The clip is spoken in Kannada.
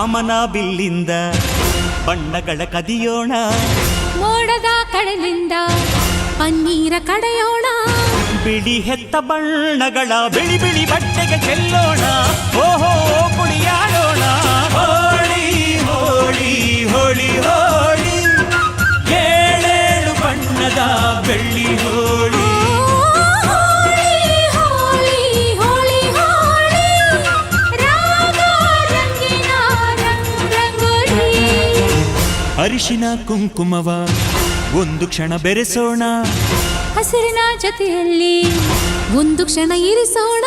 ಕಾಮನ ಬಿಲ್ಲಿಂದ ಬಣ್ಣಗಳ ಕದಿಯೋಣ, ಮೋಡದ ಕಡಲಿಂದ ಪನ್ನೀರ ಕಡೆಯೋಣ, ಬಿಳಿ ಹೆತ್ತ ಬಣ್ಣಗಳ ಬಿಳಿ ಬಿಳಿ ಬಟ್ಟೆಗೆ ಚೆಲ್ಲೋಣ, ಓಹೋ ಕುಣಿಯಾಡೋಣ. ಹೋಳಿ ಹೋಳಿ ಹೋಳಿ ಹೋಳಿ, ಏಳೇಳು ಬಣ್ಣದ ಬೆಳ್ಳಿ ಹೋಳಿ. ಅರಿಶಿನ ಕುಂಕುಮವ ಒಂದು ಕ್ಷಣ ಬೆರೆಸೋಣ, ಹಸಿರಿನ ಜೊತೆಯಲ್ಲಿ ಒಂದು ಕ್ಷಣ ಇರಿಸೋಣ.